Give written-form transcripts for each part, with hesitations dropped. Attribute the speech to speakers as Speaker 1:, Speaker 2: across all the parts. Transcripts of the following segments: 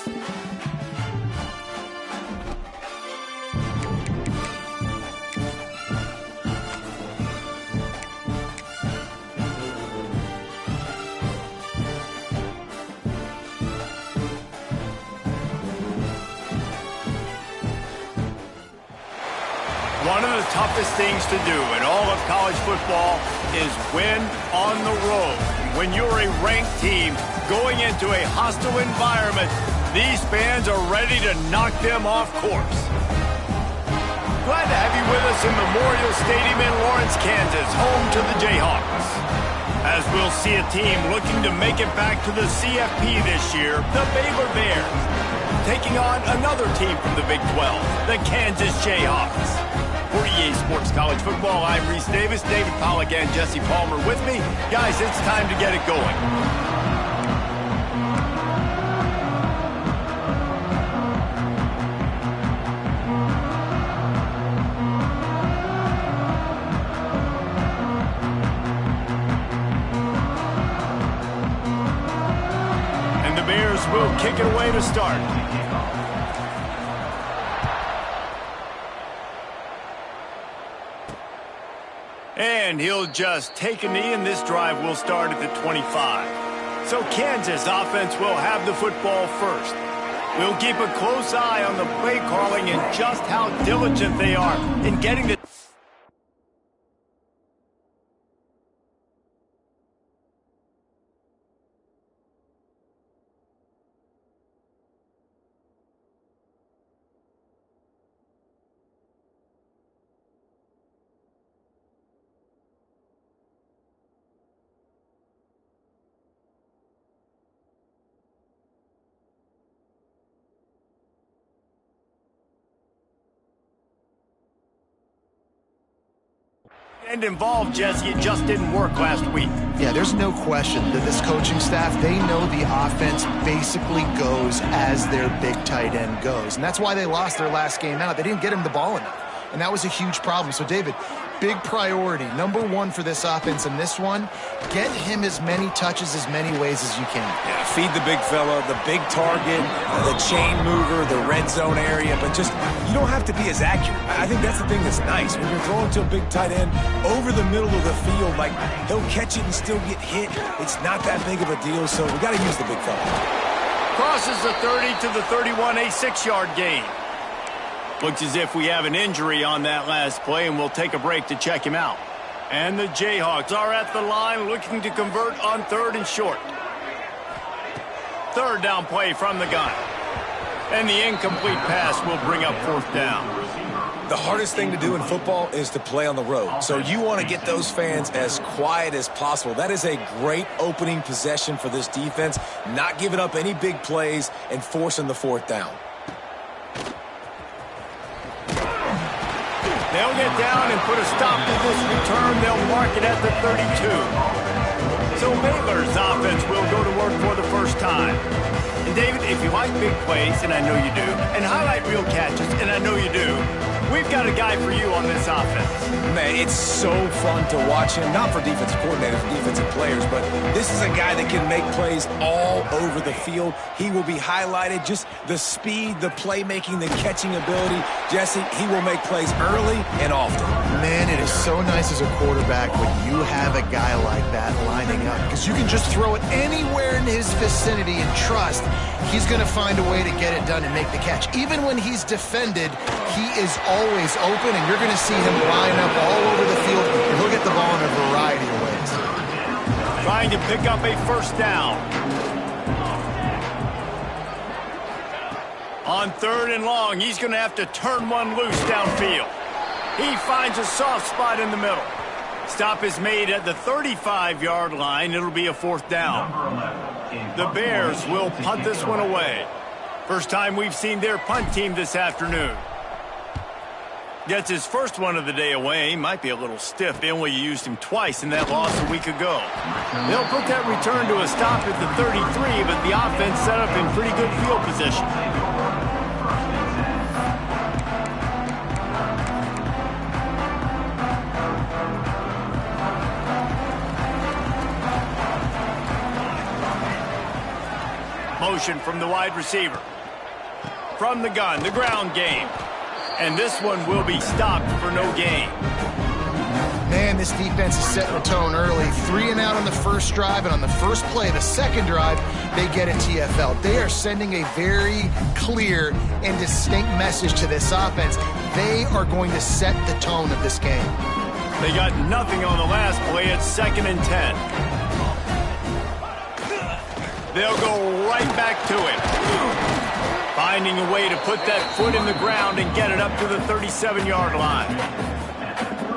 Speaker 1: One of the toughest things to do in all of college football is win on the road. When you're a ranked team going into a hostile environment, these fans are ready to knock them off course. Glad to have you with us in Memorial Stadium in Lawrence, Kansas, home to the Jayhawks. As we'll see a team looking to make it back to the CFP this year, the Baylor Bears, taking on another team from the Big 12, the Kansas Jayhawks. For EA Sports College Football, I'm Reese Davis, David Pollack, and Jesse Palmer with me. Guys, it's time to get it going. And the Bears will kick it away to start. And he'll just take a knee, and this drive will start at the 25. So Kansas offense will have the football first. We'll keep a close eye on the play calling and just how diligent they are in getting the... And involved, Jesse, it just didn't work last week.
Speaker 2: Yeah, there's no question that this coaching staff, they know the offense basically goes as their big tight end goes. And that's why they lost their last game out. They didn't get him the ball enough. And that was a huge problem. So, David, big priority, number one for this offense in this one, get him as many touches, as many ways as you can.
Speaker 3: Yeah, feed the big fella, the big target, the chain mover, the red zone area, but just, you don't have to be as accurate. I think that's the thing that's nice. When you're throwing to a big tight end over the middle of the field, like, he'll catch it and still get hit. It's not that big of a deal, so we got to use the big fella.
Speaker 1: Crosses the 30 to the 31, a 6-yard gain. Looks as if we have an injury on that last play, and we'll take a break to check him out. And the Jayhawks are at the line looking to convert on 3rd and short. 3rd down play from the gun. And the incomplete pass will bring up 4th down.
Speaker 3: The hardest thing to do in football is to play on the road. So you want to get those fans as quiet as possible. That is a great opening possession for this defense, not giving up any big plays and forcing the 4th down.
Speaker 1: They'll get down and put a stop to this return. They'll mark it at the 32. So Baylor's offense will go to work for the first time. And David, if you like big plays, and I know you do, and highlight real catches, and I know you do, we've got a guy for you on this offense.
Speaker 3: Man, it's so fun to watch him, not for defensive coordinators, for defensive players, but this is a guy that can make plays all over the field. He will be highlighted, just the speed, the playmaking, the catching ability. Jesse, he will make plays early and often.
Speaker 2: Man, it is so nice as a quarterback when you have a guy like that lining up, because you can just throw it anywhere in his vicinity and trust he's going to find a way to get it done and make the catch. Even when he's defended, he is always open, and you're going to see him line up all over the field, and he'll get the ball in a variety of ways.
Speaker 1: Trying to pick up a 1st down. On 3rd and long, he's going to have to turn one loose downfield. He finds a soft spot in the middle. Stop is made at the 35-yard line. It'll be a 4th down. The Bears will punt this one away. First time we've seen their punt team this afternoon. Gets his first one of the day away. Might be a little stiff. They only used him twice in that loss a week ago. They'll put that return to a stop at the 33, but the offense set up in pretty good field position. motion from the wide receiver. From the gun, the ground game. And this one will be stopped for no gain.
Speaker 2: Man, this defense is setting the tone early. 3 and out on the first drive, and on the first play, the second drive, they get a TFL. They are sending a very clear and distinct message to this offense. They are going to set the tone of this game.
Speaker 1: They got nothing on the last play. It's 2nd and 10. They'll go right back to it. Finding a way to put that foot in the ground and get it up to the 37-yard line.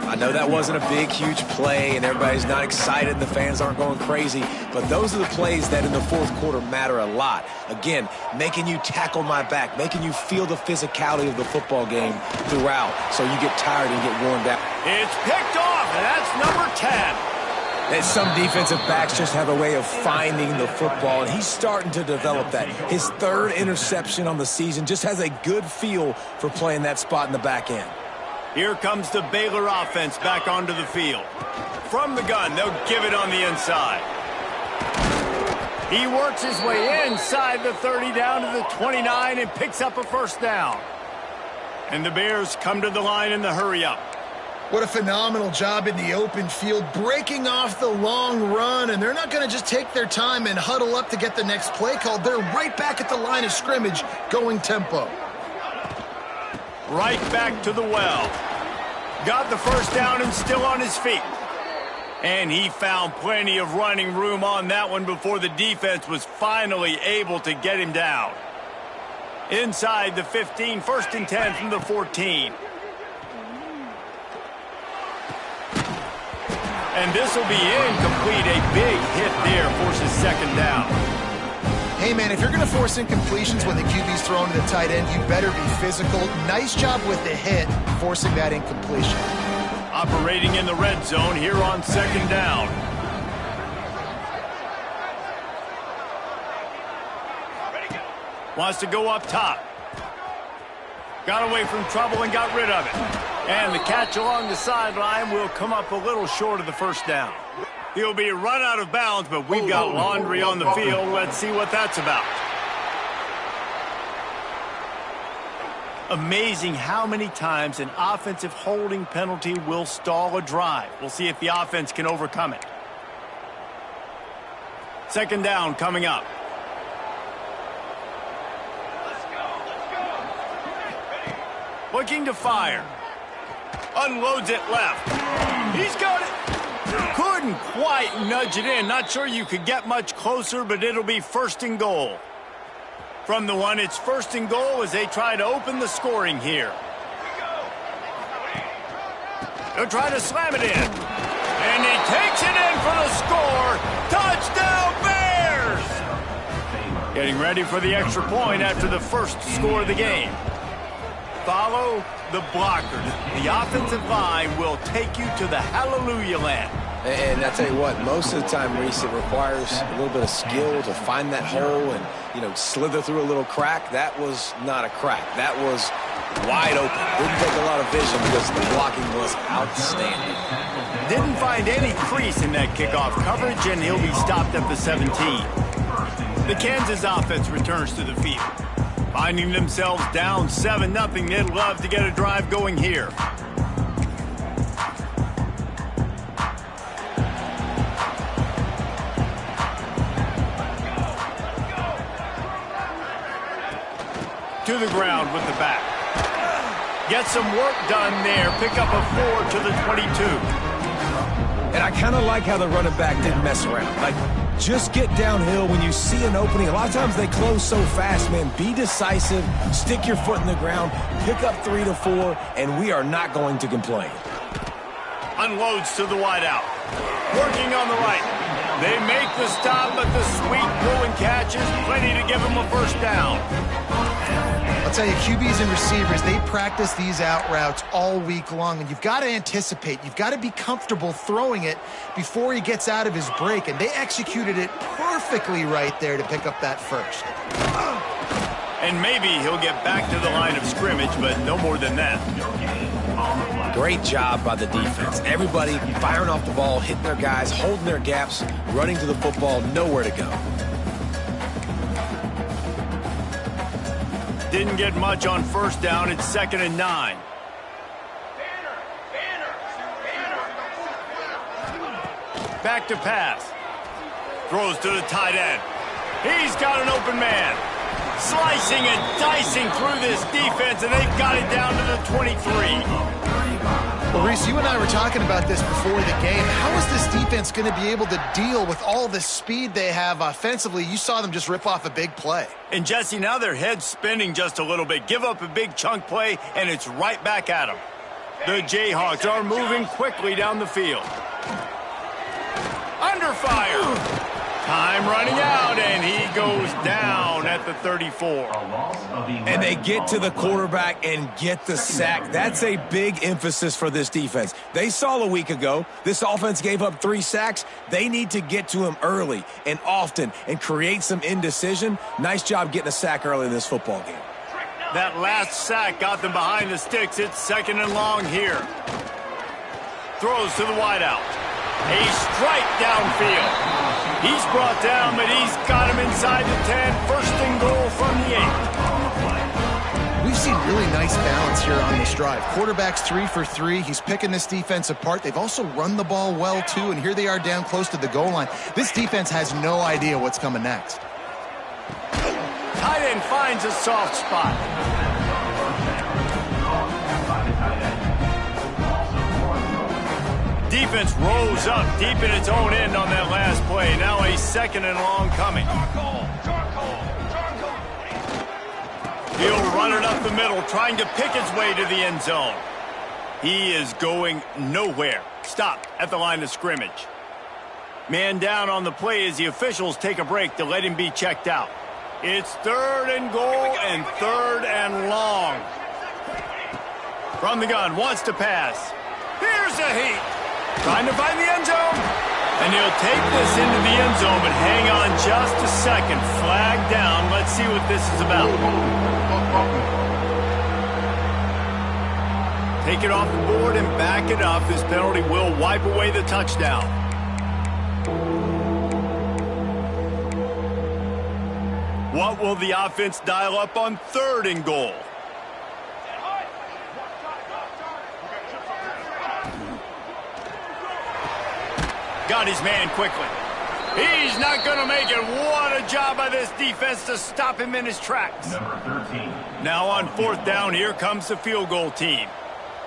Speaker 3: I know that wasn't a big, huge play, and everybody's not excited, and the fans aren't going crazy, but those are the plays that in the fourth quarter matter a lot. Again, making you tackle my back, making you feel the physicality of the football game throughout, so you get tired and get worn down.
Speaker 1: It's picked off, and that's number 10.
Speaker 3: And some defensive backs just have a way of finding the football, and he's starting to develop that. His 3rd interception on the season, just has a good feel for playing that spot in the back end.
Speaker 1: Here comes the Baylor offense back onto the field. From the gun, they'll give it on the inside. He works his way inside the 30 down to the 29 and picks up a first down. And the Bears come to the line in the hurry-up.
Speaker 2: What a phenomenal job in the open field, breaking off the long run, and they're not going to just take their time and huddle up to get the next play called. They're right back at the line of scrimmage, going tempo.
Speaker 1: Right back to the well. Got the first down and still on his feet. And he found plenty of running room on that one before the defense was finally able to get him down. Inside the 15, 1st and 10 from the 14. And this will be incomplete. A big hit there forces 2nd down.
Speaker 2: Hey, man, if you're going to force incompletions when the QB's thrown to the tight end, you better be physical. Nice job with the hit, forcing that incompletion.
Speaker 1: Operating in the red zone here on 2nd down. Wants to go up top. Got away from trouble and got rid of it. And the catch along the sideline will come up a little short of the first down. He'll be run out of bounds, but we've got laundry on the field. Let's see what that's about. Amazing how many times an offensive holding penalty will stall a drive. We'll see if the offense can overcome it. 2nd down coming up. Looking to fire. Unloads it left. He's got it. Couldn't quite nudge it in. Not sure you could get much closer, but it'll be 1st and goal. From the 1, it's 1st and goal as they try to open the scoring here. They'll try to slam it in. And he takes it in for the score. Touchdown, Bears! Getting ready for the extra point after the first score of the game. Follow the blocker. The offensive line will take you to the hallelujah land.
Speaker 3: And I tell you what, most of the time, Reese, it requires a little bit of skill to find that hole and, slither through a little crack. That was not a crack. That was wide open. Didn't take a lot of vision because the blocking was outstanding.
Speaker 1: Didn't find any crease in that kickoff coverage, and he'll be stopped at the 17. The Kansas offense returns to the field. Finding themselves down 7-0, they'd love to get a drive going here. To the ground with the back. Get some work done there. Pick up a 4 to the 22.
Speaker 3: And I kind of like how the running back didn't mess around. Like, just get downhill when you see an opening. A lot of times they close so fast, man. Be decisive. Stick your foot in the ground. Pick up 3 to 4, and we are not going to complain.
Speaker 1: Unloads to the wideout. Working on the right. They make the stop, but the sweet pull and catch is plenty to give them a first down.
Speaker 2: I'll tell you, QBs and receivers, they practice these out routes all week long, and you've got to anticipate. You've got to be comfortable throwing it before he gets out of his break, and they executed it perfectly right there to pick up that first.
Speaker 1: And maybe he'll get back to the line of scrimmage, but no more than that.
Speaker 3: Great job by the defense. Everybody firing off the ball, hitting their guys, holding their gaps, running to the football, nowhere to go.
Speaker 1: didn't get much on first down. It's 2nd and 9. Back to pass. Throws to the tight end. He's got an open man. Slicing and dicing through this defense, and they've got it down to the 23.
Speaker 2: Well, Reese, you and I were talking about this before the game. How is this defense going to be able to deal with all the speed they have offensively? You saw them just rip off a big play.
Speaker 1: And, Jesse, now their head's spinning just a little bit. Give up a big chunk play, and it's right back at them. The Jayhawks are moving quickly down the field. Under fire. Time running out, and he goes down at the 34.
Speaker 3: And they get to the quarterback and get the sack. That's a big emphasis for this defense. They saw a week ago, this offense gave up 3 sacks. They need to get to him early and often and create some indecision. Nice job getting a sack early in this football game.
Speaker 1: That last sack got them behind the sticks. It's 2nd and long here. Throws to the wideout. A strike downfield. He's brought down, but he's got him inside the 10. 1st and goal from the 8.
Speaker 2: We've seen really nice balance here on this drive. Quarterback's 3 for 3. He's picking this defense apart. They've also run the ball well, too, and here they are down close to the goal line. This defense has no idea what's coming next.
Speaker 1: Tight end finds a soft spot. Defense rolls up deep in its own end on that last play. Now a 2nd and long coming. He'll run it up the middle, trying to pick his way to the end zone. He is going nowhere. Stopped at the line of scrimmage. Man down on the play as the officials take a break to let him be checked out. It's 3rd and goal and 3rd and long. From the gun, wants to pass. Here's a heat. Trying to find the end zone. And he'll take this into the end zone, but hang on just a second. Flag down. Let's see what this is about. Take it off the board and back it up. This penalty will wipe away the touchdown. What will the offense dial up on 3rd and goal? Got his man quickly. He's not going to make it. What a job by this defense to stop him in his tracks.
Speaker 4: Number 13.
Speaker 1: Now on 4th down, here comes the field goal team.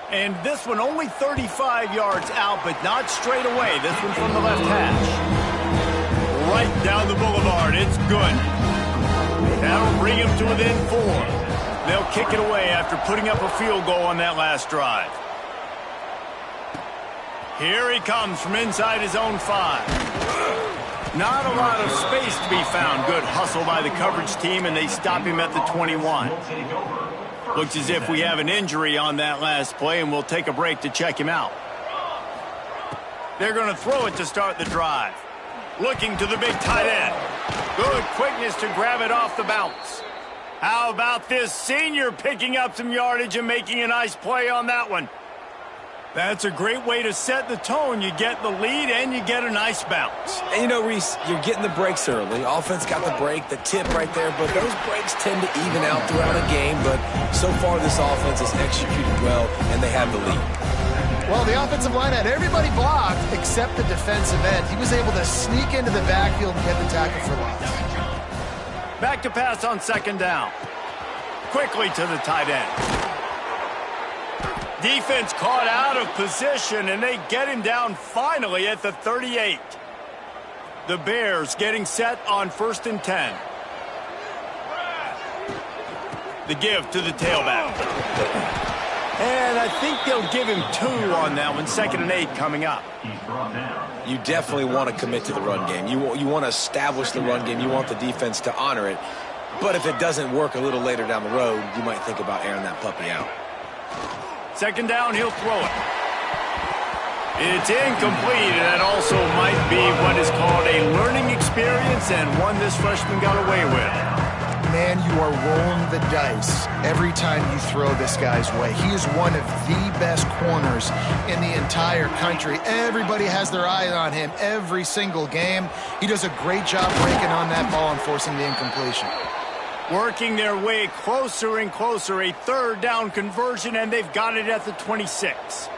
Speaker 1: And this one only 35 yards out, but not straight away. This one from the left hash. Right down the boulevard. It's good. That'll bring him to within 4. They'll kick it away after putting up a field goal on that last drive. Here he comes from inside his own 5. Not a lot of space to be found. Good hustle by the coverage team, and they stop him at the 21. Looks as if we have an injury on that last play, and we'll take a break to check him out. They're going to throw it to start the drive. Looking to the big tight end. Good quickness to grab it off the bounce. How about this senior picking up some yardage and making a nice play on that one? That's a great way to set the tone. You get the lead and you get a nice bounce.
Speaker 3: And you know, Reese, you're getting the breaks early. Offense got the break, the tip right there, but those breaks tend to even out throughout a game. But so far, this offense has executed well, and they have the lead.
Speaker 2: Well, the offensive line had everybody blocked except the defensive end. He was able to sneak into the backfield and get the tackle for loss.
Speaker 1: Back to pass on 2nd down. Quickly to the tight end. Defense caught out of position, and they get him down finally at the 38. The Bears getting set on 1st and 10. The give to the tailback. And I think they'll give him 2 on that one. 2nd and 8 coming up.
Speaker 3: You definitely want to commit to the run game. You want to establish the run game. You want the defense to honor it. But if it doesn't work a little later down the road, you might think about airing that puppy out.
Speaker 1: 2nd down, he'll throw it. It's incomplete, and that also might be what is called a learning experience and one this freshman got away with.
Speaker 2: Man, you are rolling the dice every time you throw this guy's way. He is one of the best corners in the entire country. Everybody has their eye on him every single game. He does a great job breaking on that ball and forcing the incompletion.
Speaker 1: Working their way closer and closer, a third down conversion, and they've got it at the 26.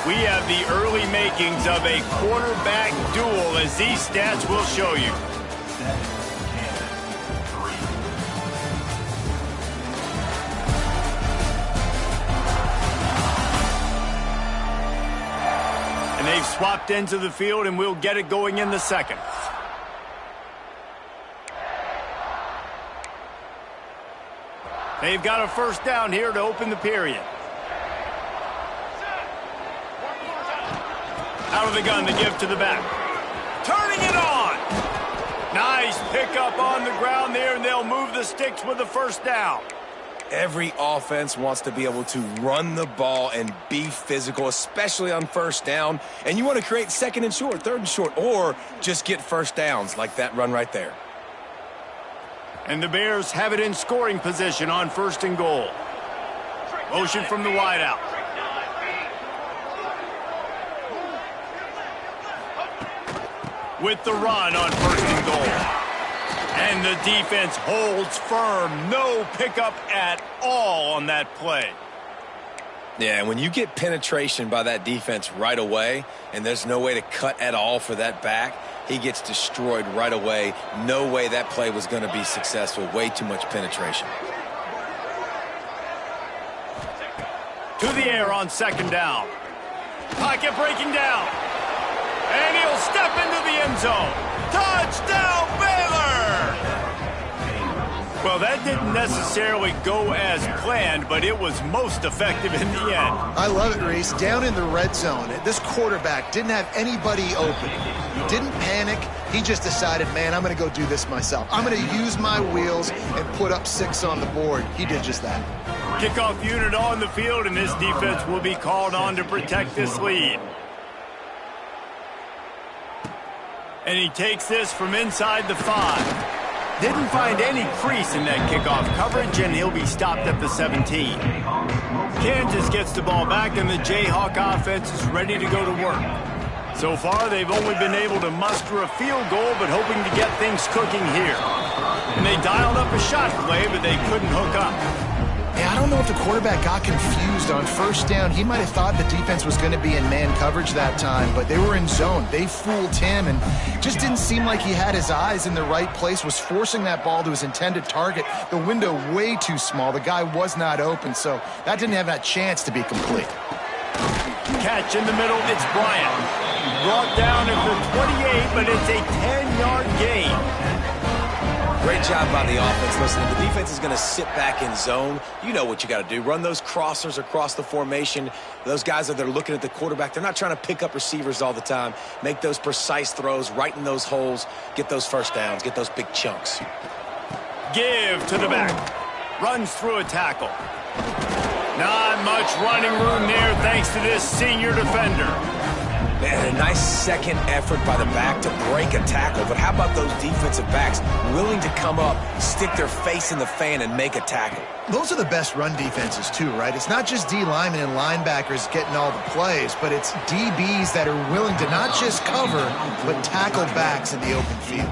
Speaker 1: We have the early makings of a quarterback duel, as these stats will show you. And they've swapped into the field, and we'll get it going in the second. They've got a first down here to open the period. Out of the gun to give to the back. Turning it on. Nice pickup on the ground there, and they'll move the sticks with the first down.
Speaker 3: Every offense wants to be able to run the ball and be physical, especially on first down. And you want to create second and short, third and short, or just get first downs like that run right there.
Speaker 1: And the Bears have it in scoring position on first and goal. Motion from the wideout. With the run on first and goal. And the defense holds firm. No pickup at all on that play.
Speaker 3: Yeah, when you get penetration by that defense right away, and there's no way to cut at all for that back, he gets destroyed right away. No way that play was going to be successful. Way too much penetration.
Speaker 1: To the air on second down. Pocket breaking down. And he'll step into the end zone. Touchdown, Baylor! Well, that didn't necessarily go as planned, but it was most effective in the end.
Speaker 2: I love it, Reese. Down in the red zone, this quarterback didn't have anybody open. He didn't panic. He just decided, man, I'm going to go do this myself. I'm going to use my wheels and put up 6 on the board. He did just that.
Speaker 1: Kickoff unit on the field, and this defense will be called on to protect this lead. And he takes this from inside the 5. Didn't find any crease in that kickoff coverage, and he'll be stopped at the 17. Kansas gets the ball back, and the Jayhawk offense is ready to go to work. So far, they've only been able to muster a field goal, but hoping to get things cooking here. And they dialed up a shot play, but they couldn't hook up.
Speaker 2: Yeah, I don't know if the quarterback got confused on first down. He might have thought the defense was going to be in man coverage that time, but they were in zone. They fooled him, and just didn't seem like he had his eyes in the right place, was forcing that ball to his intended target. The window way too small. The guy was not open, so that didn't have that chance to be complete.
Speaker 1: Catch in the middle, it's Bryant. Brought down at the 28, but it's a 10-yard gain.
Speaker 3: Great job by the offense. Listen, the defense is going to sit back in zone. You know what you got to do. Run those crossers across the formation. Those guys that are looking at the quarterback, they're not trying to pick up receivers all the time. Make those precise throws right in those holes. Get those first downs. Get those big chunks.
Speaker 1: Give to the back. Runs through a tackle. Not much running room there thanks to this senior defender.
Speaker 3: Man, a nice second effort by the back to break a tackle. But how about those defensive backs willing to come up, stick their face in the fan, and make a tackle?
Speaker 2: Those are the best run defenses, too, right? It's not just D linemen and linebackers getting all the plays, but it's DBs that are willing to not just cover, but tackle backs in the open field.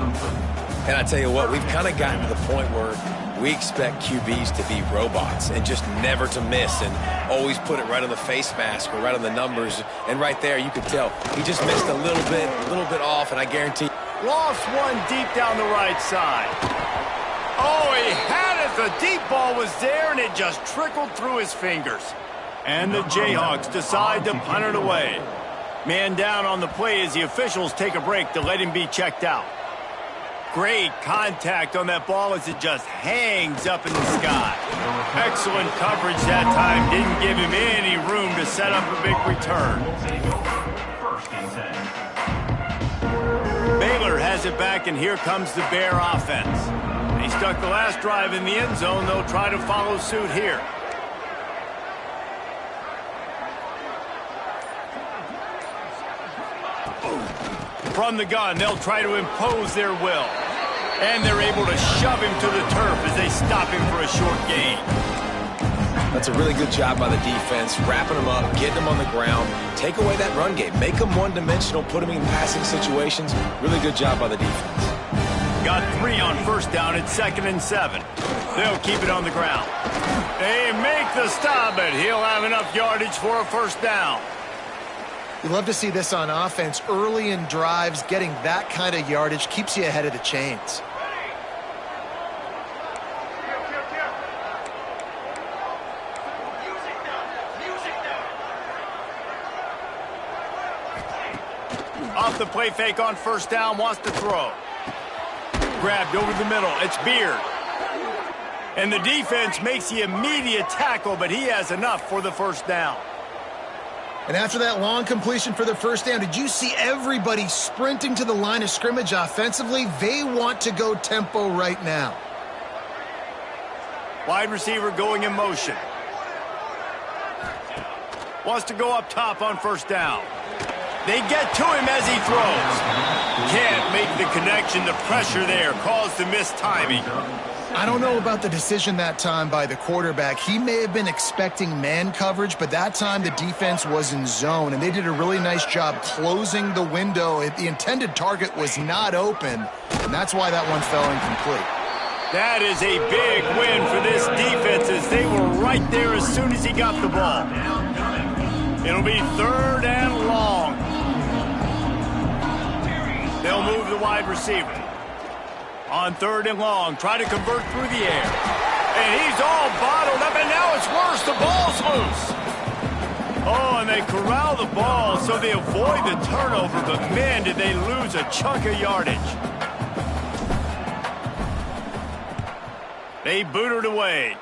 Speaker 3: And I tell you what, we've kind of gotten to the point where we expect QBs to be robots and just never to miss and always put it right on the face mask or right on the numbers. And right there, you could tell he just missed a little bit off, and I guarantee.
Speaker 1: Lost one deep down the right side. Oh, he had it. The deep ball was there, and it just trickled through his fingers. And the Jayhawks decide to punt it away. Man down on the play as the officials take a break to let him be checked out. Great contact on that ball as it just hangs up in the sky. Excellent coverage that time. Didn't give him any room to set up a big return. Baylor has it back, and here comes the Bear offense. They stuck the last drive in the end zone. They'll try to follow suit here. From the gun, they'll try to impose their will. And they're able to shove him to the turf as they stop him for a short gain.
Speaker 3: That's a really good job by the defense, wrapping them up, getting them on the ground, take away that run game, make them one-dimensional, put them in passing situations. Really good job by the defense.
Speaker 1: Got 3 on first down at 2nd and 7. They'll keep it on the ground. They make the stop, but he'll have enough yardage for a first down.
Speaker 2: You love to see this on offense. Early in drives, getting that kind of yardage keeps you ahead of the chains.
Speaker 1: Off the play fake on first down, wants to throw. Grabbed over the middle. It's Beard. And the defense makes the immediate tackle, but he has enough for the first down.
Speaker 2: And after that long completion for the first down, did you see everybody sprinting to the line of scrimmage offensively? They want to go tempo right now.
Speaker 1: Wide receiver going in motion. Wants to go up top on first down. They get to him as he throws. Can't make the connection. The pressure there caused the missed timing.
Speaker 2: I don't know about the decision that time by the quarterback. He may have been expecting man coverage, but that time the defense was in zone, and they did a really nice job closing the window. The intended target was not open, and that's why that one fell incomplete.
Speaker 1: That is a big win for this defense as they were right there as soon as he got the ball. It'll be 3rd and long. They'll move the wide receiver. On 3rd and long, try to convert through the air. And he's all bottled up, and now it's worse. The ball's loose. Oh, and they corral the ball so they avoid the turnover, but man, did they lose a chunk of yardage. They boot it away.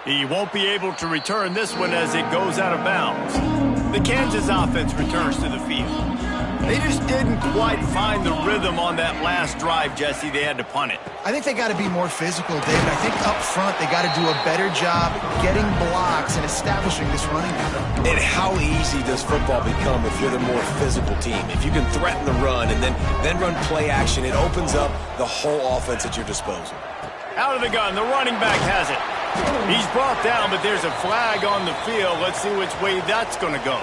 Speaker 1: He won't be able to return this one as it goes out of bounds. The Kansas offense returns to the field. They just didn't quite find the rhythm on that last drive, Jesse. They had to punt it.
Speaker 2: I think they got to be more physical, David. I think up front they got to do a better job getting blocks and establishing this running game.
Speaker 3: And how easy does football become if you're the more physical team? If you can threaten the run and then run play action, it opens up the whole offense at your disposal.
Speaker 1: Out of the gun, the running back has it. He's brought down, but there's a flag on the field. Let's see which way that's going to go.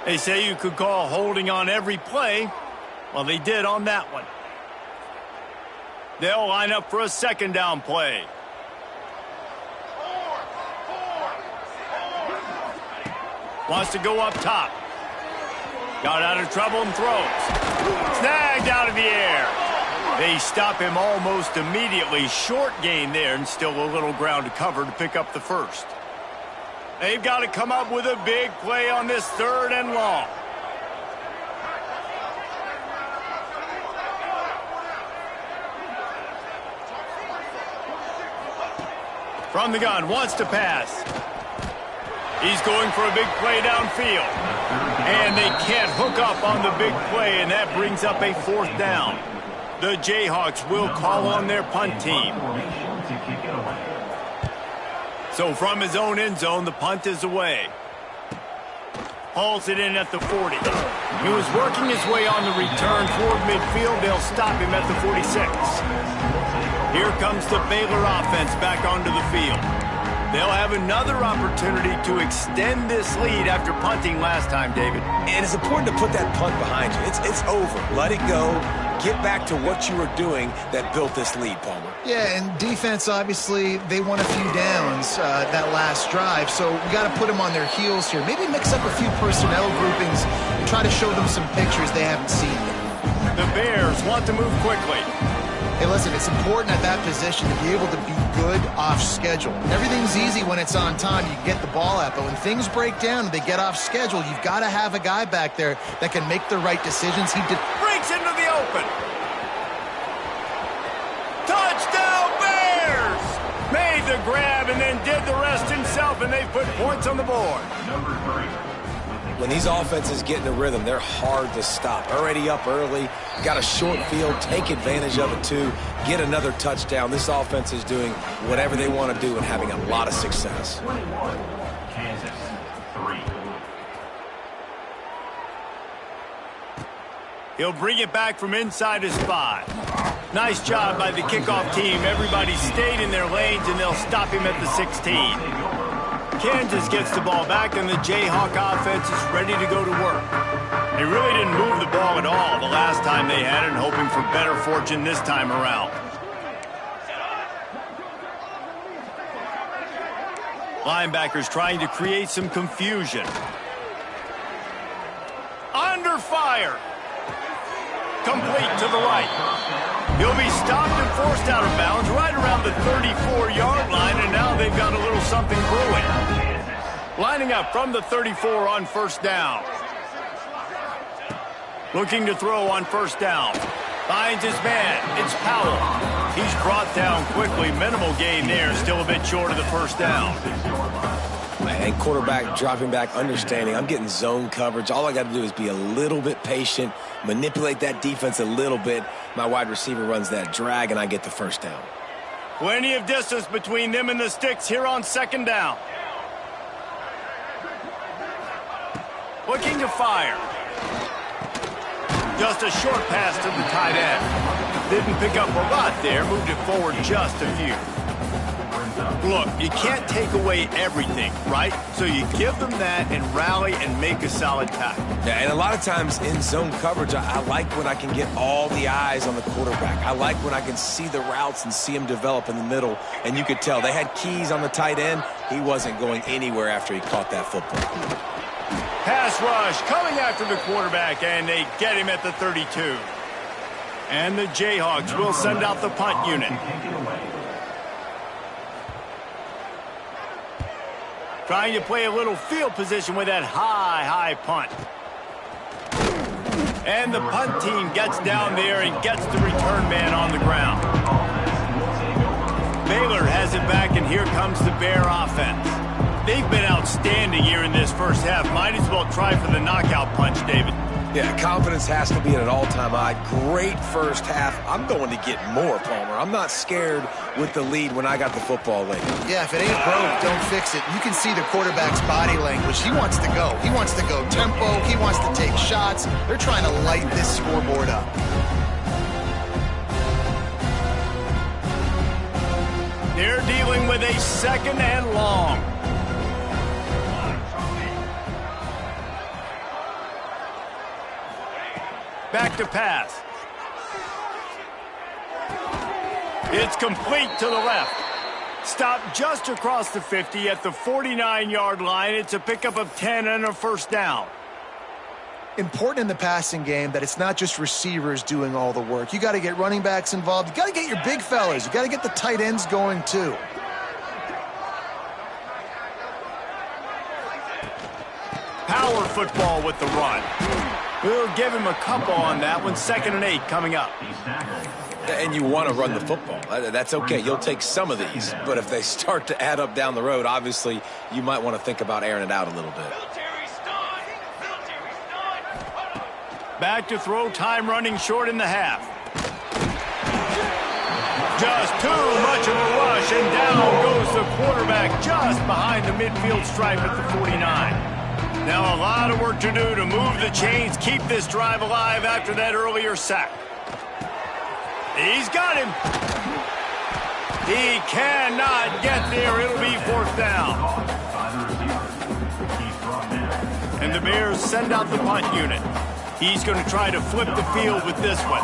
Speaker 1: They say you could call holding on every play. Well, they did on that one. They'll line up for a 2nd down play. Wants to go up top. Got out of trouble and throws. Snagged out of the air. They stop him almost immediately. Short gain there and still a little ground to cover to pick up the first. They've got to come up with a big play on this 3rd and long. From the gun, wants to pass. He's going for a big play downfield. And they can't hook up on the big play, and that brings up a 4th down. The Jayhawks will call on their punt team. So from his own end zone, the punt is away. Hauls it in at the 40. He was working his way on the return toward midfield. They'll stop him at the 46. Here comes the Baylor offense back onto the field. They'll have another opportunity to extend this lead after punting last time, David.
Speaker 3: And it's important to put that punt behind you. It's over. Let it go. Get back to what you were doing that built this lead, Palmer.
Speaker 2: Yeah, and defense, obviously, they won a few downs that last drive, so we got to put them on their heels here. Maybe mix up a few personnel groupings and try to show them some pictures they haven't seen yet.
Speaker 1: The Bears want to move quickly.
Speaker 2: Hey, listen, it's important at that position to be able to be good off schedule. Everything's easy when it's on time. You get the ball out, but when things break down and they get off schedule, you've got to have a guy back there that can make the right decisions. He did.
Speaker 1: Breaks into the open. Touchdown Bears! Made the grab and then did the rest himself, and they've put points on the board.
Speaker 3: When these offenses get in a rhythm, they're hard to stop. Already up early, got a short field, take advantage of it too, get another touchdown. This offense is doing whatever they want to do and having a lot of success.
Speaker 4: 21, Kansas 3.
Speaker 1: He'll bring it back from inside his spot. Nice job by the kickoff team. Everybody stayed in their lanes, and they'll stop him at the 16. Kansas gets the ball back, and the Jayhawk offense is ready to go to work. They really didn't move the ball at all the last time they had it, and hoping for better fortune this time around. Linebackers trying to create some confusion. Under fire. Complete to the right. He'll be stopped and forced out of bounds right around the 34-yard line, and now they've got a little something brewing. Lining up from the 34 on first down. Looking to throw on first down. Finds his man. It's Powell. He's brought down quickly. Minimal gain there. Still a bit short of the first down.
Speaker 3: And quarterback dropping back, understanding I'm getting zone coverage. All I got to do is be a little bit patient, manipulate that defense a little bit. My wide receiver runs that drag, and I get the first down.
Speaker 1: Plenty of distance between them and the sticks here on second down. Looking to fire. Just a short pass to the tight end. Didn't pick up a lot there, moved it forward just a few. Look, you can't take away everything, right? So you give them that and rally and make a solid tackle.
Speaker 3: Yeah, and a lot of times in zone coverage, I like when I can get all the eyes on the quarterback. I like when I can see the routes and see him develop in the middle. And you could tell they had keys on the tight end. He wasn't going anywhere after he caught that football.
Speaker 1: Pass rush coming after the quarterback, and they get him at the 32. And the Jayhawks will send out the punt unit. Trying to play a little field position with that high punt. And the punt team gets down there and gets the return man on the ground. Baylor has it back, and here comes the Bear offense. They've been outstanding here in this first half. Might as well try for the knockout punch, David.
Speaker 3: Yeah, confidence has to be at an all-time high. Great first half. I'm going to get more, Palmer. I'm not scared with the lead when I got the football late.
Speaker 2: Yeah, if it ain't broke, don't fix it. You can see the quarterback's body language. He wants to go. He wants to go tempo. He wants to take shots. They're trying to light this scoreboard up.
Speaker 1: They're dealing with a second and long. Back to pass. It's complete to the left. Stopped just across the 50 at the 49-yard line. It's a pickup of 10 and a first down.
Speaker 2: Important in the passing game that it's not just receivers doing all the work. You got to get running backs involved. You got to get your big fellas. You got to get the tight ends going too.
Speaker 1: Power football with the run. We'll give him a couple on that one. 2nd and 8 coming up.
Speaker 3: And you want to run the football. That's okay. You'll take some of these. But if they start to add up down the road, obviously you might want to think about airing it out a little bit.
Speaker 1: Back to throw, time running short in the half. Just too much of a rush, and down goes the quarterback just behind the midfield stripe at the 49. Now a lot of work to do to move the chains, keep this drive alive after that earlier sack. He's got him. He cannot get there. It'll be 4th down. And the Bears send out the punt unit. He's going to try to flip the field with this one.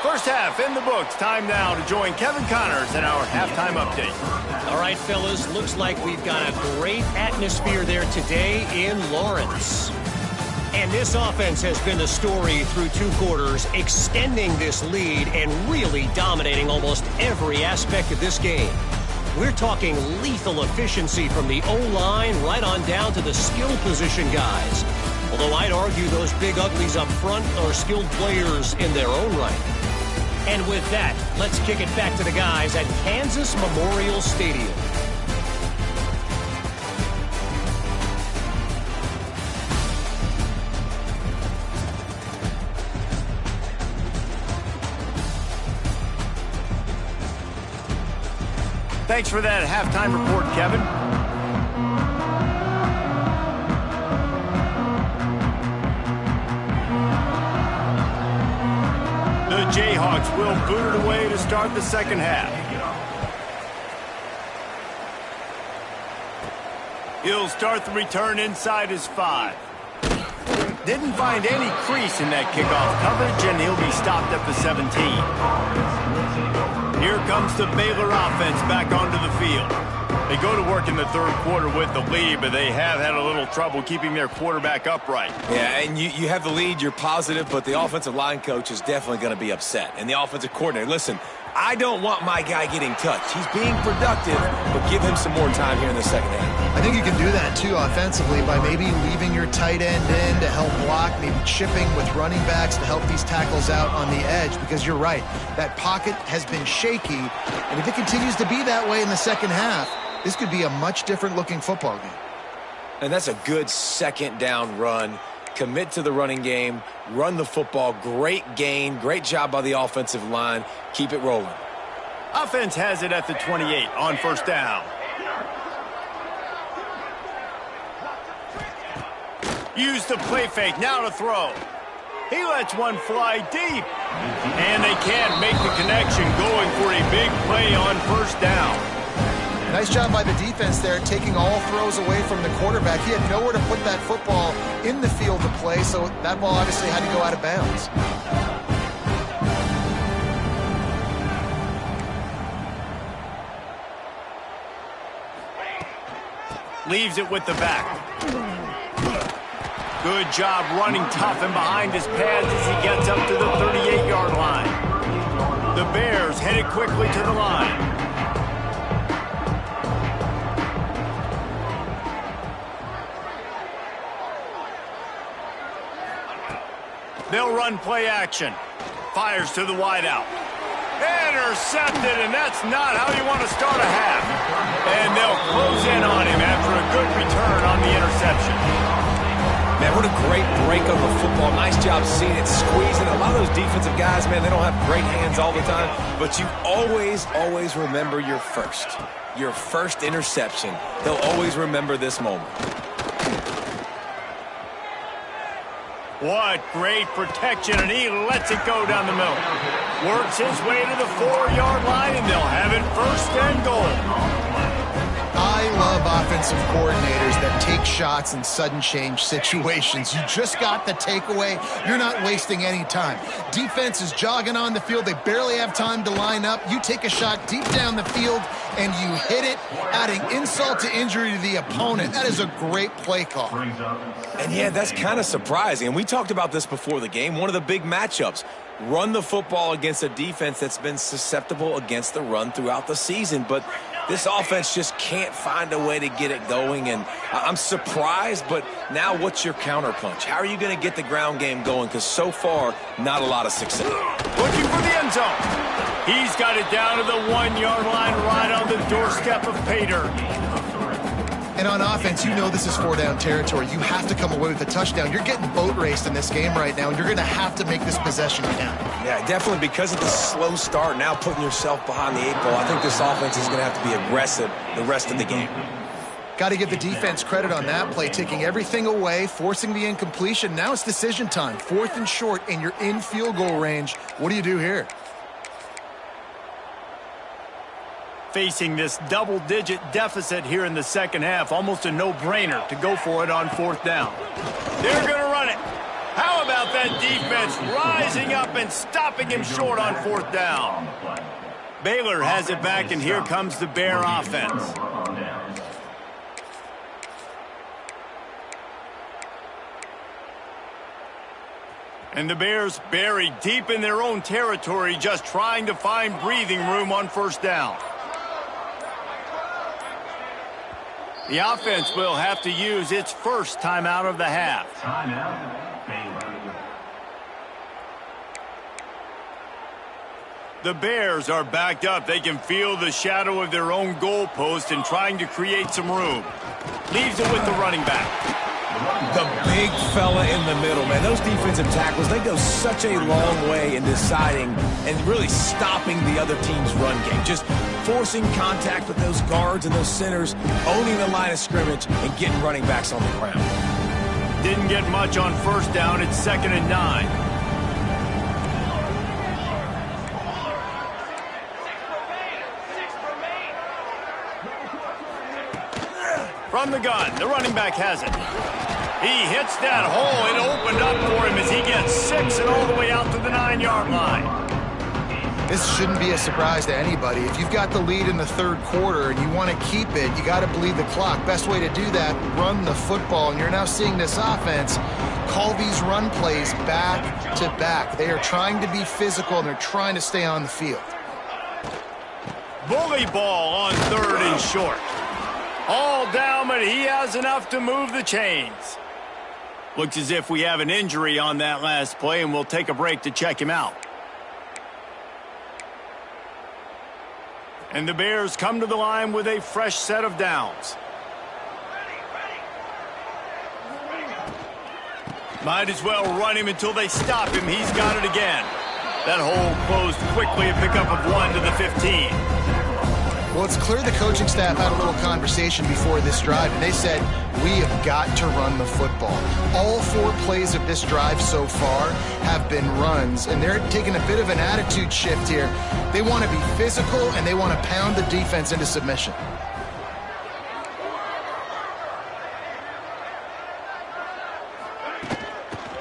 Speaker 1: First half in the books. Time now to join Kevin Connors in our halftime update.
Speaker 4: All right, fellas, looks like we've got a great atmosphere there today in Lawrence. And this offense has been the story through 2 quarters, extending this lead and really dominating almost every aspect of this game. We're talking lethal efficiency from the O-line right on down to the skill position guys. Although I'd argue those big uglies up front are skilled players in their own right. And with that, let's kick it back to the guys at Kansas Memorial Stadium.
Speaker 1: Thanks for that halftime report, Kevin. The Jayhawks will boot it away to start the second half. He'll start the return inside his 5. Didn't find any crease in that kickoff coverage, and he'll be stopped at the 17. Here comes the Baylor offense back onto the field. They go to work in the third quarter with the lead, but they have had a little trouble keeping their quarterback upright.
Speaker 3: Yeah, and you have the lead, you're positive, but the offensive line coach is definitely going to be upset. And the offensive coordinator, listen, I don't want my guy getting touched. He's being productive, but give him some more time here in the second half.
Speaker 2: I think you can do that, too, offensively, by maybe leaving your tight end in to help block, maybe chipping with running backs to help these tackles out on the edge, because you're right. That pocket has been shaky, and if it continues to be that way in the second half, this could be a much different-looking football game.
Speaker 3: And that's a good second down run. Commit to the running game, run the football, great gain, great job by the offensive line. Keep it rolling.
Speaker 1: Offense has it at the 28 on first down. Use the play fake, now to throw. He lets one fly deep. And they can't make the connection, going for a big play on first down.
Speaker 2: Nice job by the defense there, taking all throws away from the quarterback. He had nowhere to put that football in the field to play, so that ball obviously had to go out of bounds.
Speaker 1: Leaves it with the back. Good job running tough and behind his pads as he gets up to the 38-yard line. The Bears headed quickly to the line. They'll run play action. Fires to the wideout. Intercepted, and that's not how you want to start a half. And they'll close in on him after a good return on the interception.
Speaker 3: Man, what a great break on the football. Nice job seeing it, squeezing. A lot of those defensive guys, man, they don't have great hands all the time. But you always remember your first interception. They'll always remember this moment.
Speaker 1: What great protection, and he lets it go down the middle. Works his way to the 4-yard line, and they'll have it first and goal.
Speaker 2: I love offensive coordinators that take shots in sudden change situations. You just got the takeaway. You're not wasting any time. Defense is jogging on the field. They barely have time to line up. You take a shot deep down the field, and you hit it, adding insult to injury to the opponent. That is a great play call.
Speaker 3: And, yeah, that's kind of surprising. And we talked about this before the game. One of the big matchups. Run the football against a defense that's been susceptible against the run throughout the season. But this offense just can't find a way to get it going. And I'm surprised, but now what's your counterpunch? How are you going to get the ground game going? Because so far, not a lot of success.
Speaker 1: Looking for the end zone. He's got it down to the 1-yard line, right on the doorstep of Pater.
Speaker 2: And on offense, you know this is 4-down territory. You have to come away with a touchdown. You're getting boat raced in this game right now, and you're going to have to make this possession count.
Speaker 3: Yeah, definitely because of the slow start, now putting yourself behind the 8 ball. I think this offense is going to have to be aggressive the rest of the game.
Speaker 2: Got to give the defense credit on that play, taking everything away, forcing the incompletion. Now it's decision time. 4th and short, and you're in field goal range. What do you do here?
Speaker 1: Facing this double-digit deficit here in the second half, almost a no-brainer to go for it on 4th down. They're going to run it. How about that defense rising up and stopping him short on 4th down? Baylor has it back, and here comes the Bear offense. And the Bears buried deep in their own territory, just trying to find breathing room on 1st down. The offense will have to use its first timeout of the half. The Bears are backed up. They can feel the shadow of their own goalpost and trying to create some room. Leaves it with the running back.
Speaker 3: The big fella in the middle, man. Those defensive tackles, they go such a long way in deciding and really stopping the other team's run game. Just forcing contact with those guards and those centers, owning the line of scrimmage, and getting running backs on the ground.
Speaker 1: Didn't get much on first down. It's 2nd and 9. From the gun, the running back has it. He hits that hole. It opened up for him as he gets 6 and all the way out to the 9-yard line.
Speaker 2: This shouldn't be a surprise to anybody. If you've got the lead in the third quarter and you want to keep it, you got to bleed the clock. Best way to do that, run the football. And you're now seeing this offense call these run plays back to back. They are trying to be physical, and they're trying to stay on the field.
Speaker 1: Bully ball on 3rd and short. All down, but he has enough to move the chains. Looks as if we have an injury on that last play, and we'll take a break to check him out. And the Bears come to the line with a fresh set of downs. Might as well run him until they stop him. He's got it again. That hole closed quickly, a pickup of 1 to the 15.
Speaker 2: Well, it's clear the coaching staff had a little conversation before this drive, and they said, we have got to run the football. All 4 plays of this drive so far have been runs, and they're taking a bit of an attitude shift here. They want to be physical, and they want to pound the defense into submission.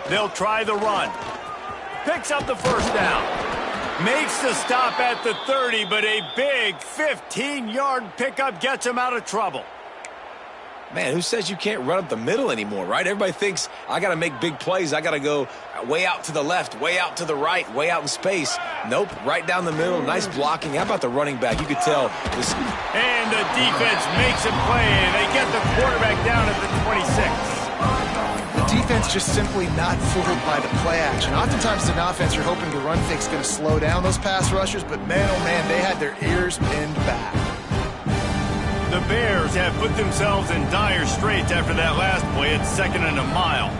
Speaker 1: They'll try the run. Picks up the first down. Makes the stop at the 30, but a big 15-yard pickup gets him out of trouble.
Speaker 3: Man, who says you can't run up the middle anymore, right? Everybody thinks, I got to make big plays. I got to go way out to the left, way out to the right, way out in space. Nope, right down the middle. Nice blocking. How about the running back? You could tell.
Speaker 1: And the defense makes a play, and they get the quarterback down at the 26.
Speaker 2: The defense just simply not fooled by the play action. Oftentimes an offense, you're hoping the run fake's going to slow down those pass rushers, but man, oh man, they had their ears pinned back.
Speaker 1: The Bears have put themselves in dire straits after that last play. It's 2nd and a mile.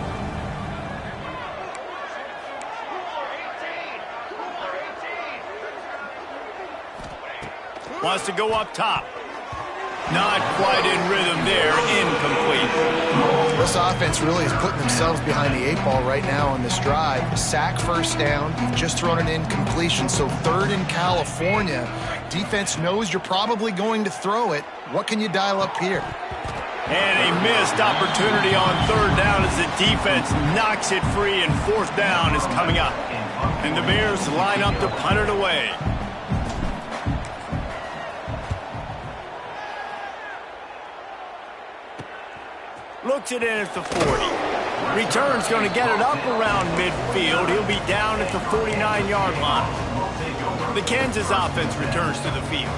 Speaker 1: Wants to go up top. Not quite in rhythm there. Incomplete.
Speaker 2: This offense really is putting themselves behind the 8 ball right now on this drive. Sack, first down. You've just thrown an incompletion, so 3rd in California. Defense knows you're probably going to throw it. What can you dial up here?
Speaker 1: And a missed opportunity on 3rd down as the defense knocks it free, and 4th down is coming up. And the Bears line up to punt it away. Looks it in at the 40. Return's going to get it up around midfield. He'll be down at the 49-yard line. The Kansas offense returns to the field.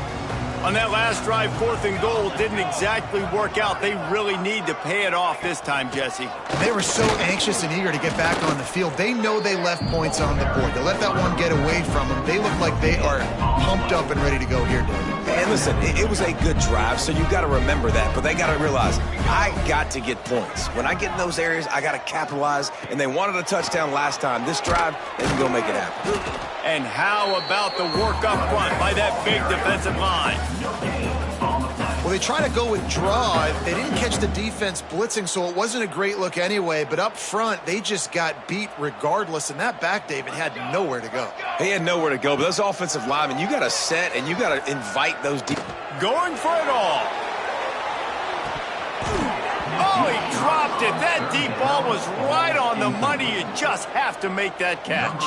Speaker 1: On that last drive, 4th and goal didn't exactly work out. They really need to pay it off this time, Jesse.
Speaker 2: They were so anxious and eager to get back on the field. They know they left points on the board. They let that one get away from them. They look like they are pumped up and ready to go here, David.
Speaker 3: And listen, it was a good drive, so you've got to remember that. But they got to realize, I got to get points. When I get in those areas, I got to capitalize. And they wanted a touchdown last time. This drive, they can go make it happen.
Speaker 1: And how about the work up front by that big defensive line?
Speaker 2: Well, they try to go with draw. They didn't catch the defense blitzing, so it wasn't a great look anyway. But up front, they just got beat regardless. And that back, David, had nowhere to go.
Speaker 3: He had nowhere to go. But those offensive linemen, you got to set and you got to invite those deep.
Speaker 1: Going for it all. Oh, he dropped it. That deep ball was right on the money. You just have to make that catch.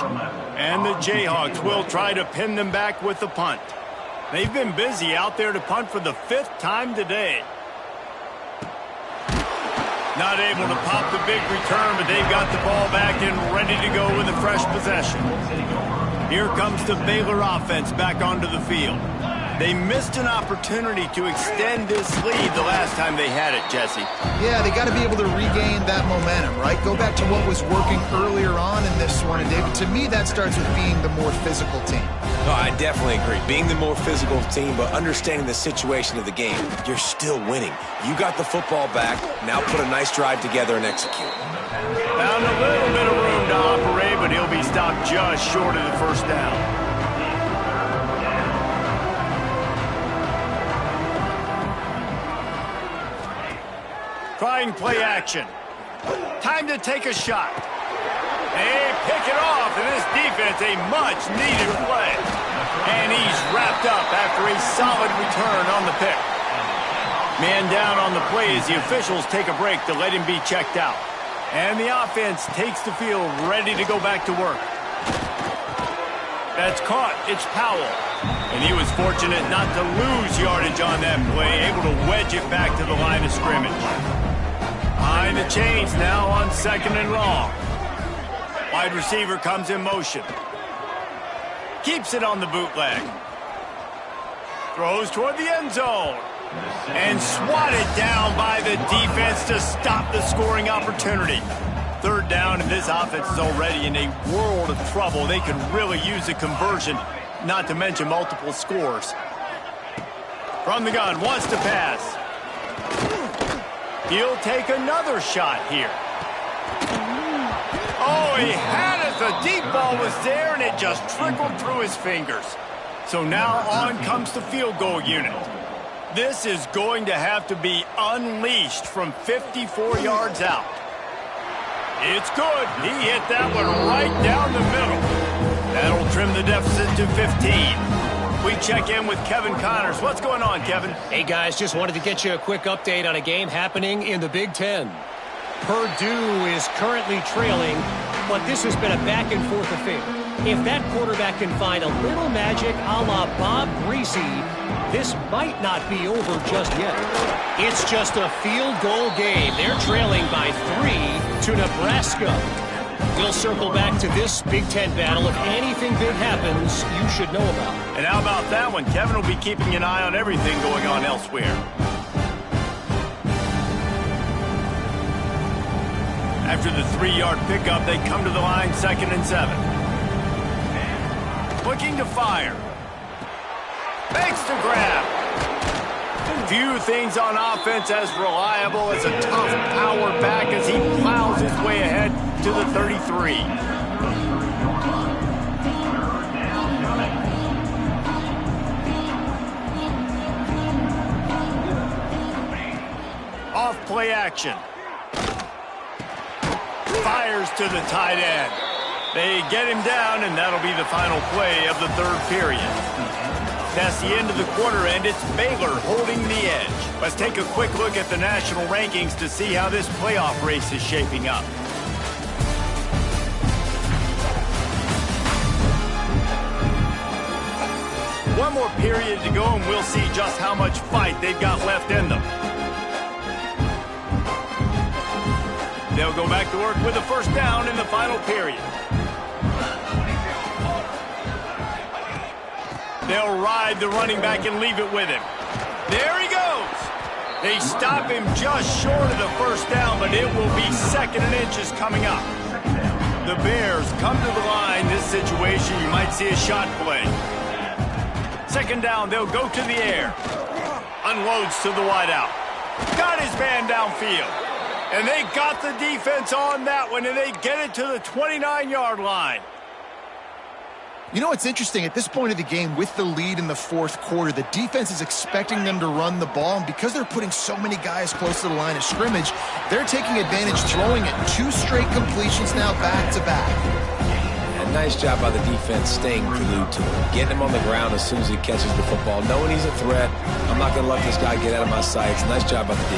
Speaker 1: And the Jayhawks will try to pin them back with the punt. They've been busy out there to punt for the 5th time today. Not able to pop the big return, but they've got the ball back and ready to go with a fresh possession. Here comes the Baylor offense back onto the field. They missed an opportunity to extend this lead the last time they had it, Jesse.
Speaker 2: Yeah, they got to be able to regain that momentum, right? Go back to what was working earlier on in this one. And, David, to me, that starts with being the more physical team.
Speaker 3: No, I definitely agree. Being the more physical team, but understanding the situation of the game, you're still winning. You got the football back. Now put a nice drive together and execute.
Speaker 1: Found a little bit of room to operate, but he'll be stopped just short of the first down. Trying play action. Time to take a shot. They pick it off, and this defense a much-needed play. And he's wrapped up after a solid return on the pick. Man down on the play as the officials take a break to let him be checked out. And the offense takes the field ready to go back to work. That's caught. It's Powell. And he was fortunate not to lose yardage on that play, able to wedge it back to the line of scrimmage. Behind the chains now on 2nd and long. Wide receiver comes in motion. Keeps it on the bootleg. Throws toward the end zone. And swatted down by the defense to stop the scoring opportunity. 3rd down, and this offense is already in a world of trouble. They could really use a conversion, not to mention multiple scores. From the gun, wants to pass. He'll take another shot here. Oh, he had it. The deep ball was there, and it just trickled through his fingers. So now on comes the field goal unit. This is going to have to be unleashed from 54 yards out. It's good. He hit that one right down the middle. That'll trim the deficit to 15. We check in with Kevin Connors. What's going on, Kevin?
Speaker 4: Hey, guys, just wanted to get you a quick update on a game happening in the Big Ten. Purdue is currently trailing, but this has been a back-and-forth affair. If that quarterback can find a little magic a la Bob Greasy, this might not be over just yet. It's just a field goal game. They're trailing by 3 to Nebraska. We'll circle back to this Big Ten battle. If anything big happens, you should know about it.
Speaker 1: And how about that one? Kevin will be keeping an eye on everything going on elsewhere. After the 3-yard pickup, they come to the line, 2nd and 7. Looking to fire. Makes the grab. Few things on offense as reliable as a tough power back as he plows his way ahead to the 33. Off play action. Fires to the tight end. They get him down, and that'll be the final play of the 3rd period. That's the end of the quarter, and it's Baylor holding the edge. Let's take a quick look at the national rankings to see how this playoff race is shaping up. One more period to go, and we'll see just how much fight they've got left in them. They'll go back to work with a 1st down in the final period. They'll ride the running back and leave it with him. There he goes. They stop him just short of the 1st down, but it will be 2nd and inches coming up. The Bears come to the line. This situation, you might see a shot play. 2nd down, they'll go to the air. Unloads to the wideout. Got his man downfield. And they got the defense on that one, and they get it to the 29-yard line.
Speaker 2: You know, it's interesting. At this point of the game, with the lead in the 4th quarter, the defense is expecting them to run the ball. And because they're putting so many guys close to the line of scrimmage, they're taking advantage, throwing it 2 straight completions now back-to-back.
Speaker 3: And nice job by the defense staying glued to him. Getting him on the ground as soon as he catches the football. Knowing he's a threat. I'm not going to let this guy get out of my sights. Nice job by the D.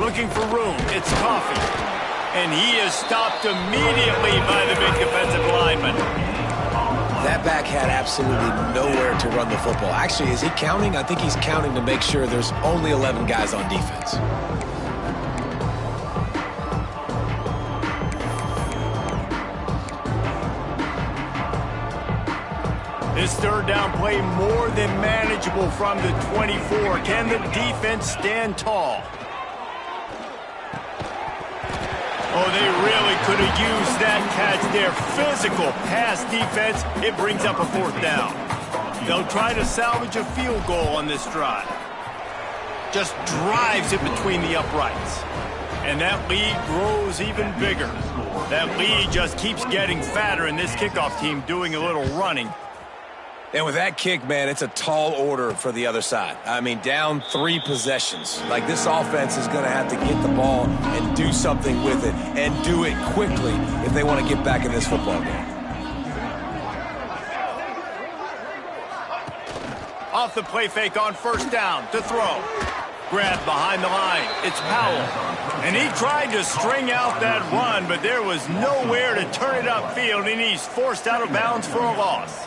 Speaker 1: Looking for room. It's Coffee. And he is stopped immediately by the big defensive lineman.
Speaker 3: That back had absolutely nowhere to run the football. Actually, is he counting? I think he's counting to make sure there's only 11 guys on defense.
Speaker 1: This third down play more than manageable from the 24. Can the defense stand tall? Oh, they really could have used that catch there. Physical pass defense. It brings up a fourth down. They'll try to salvage a field goal on this drive. Just drives it between the uprights. And that lead grows even bigger. That lead just keeps getting fatter, and this kickoff team doing a little running.
Speaker 3: And with that kick, man, it's a tall order for the other side. I mean, down 3 possessions. Like, this offense is going to have to get the ball and do something with it, and do it quickly if they want to get back in this football game.
Speaker 1: Off the play fake on first down to throw. Grab behind the line. It's Powell. And he tried to string out that run, but there was nowhere to turn it upfield, and he's forced out of bounds for a loss.